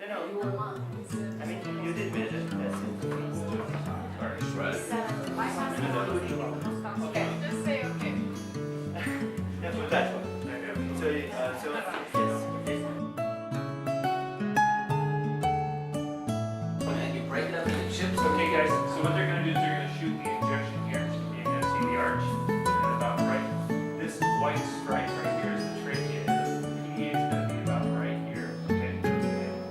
No, I mean, you did midget. That's it. Or shred. Okay. Just say okay. Yeah, but that one. So, yes. And you break it up into chips. Okay, guys. So what they're gonna do is they're gonna shoot the injection here. You're gonna see the arch. And about right. This white stripe right here is the trachea. The PDA is gonna be about right here. Okay. And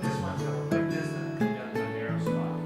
this one's gonna look like this, and then come down to a narrow spot.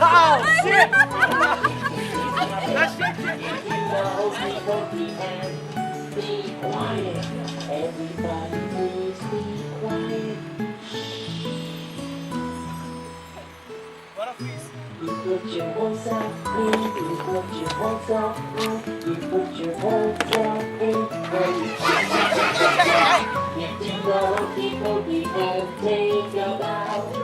Oh, shit! That's Be quiet. Everybody please be quiet. What a piece. You put your voice out, please. put your whole self out, you put your whole self in, and you go, take a bow.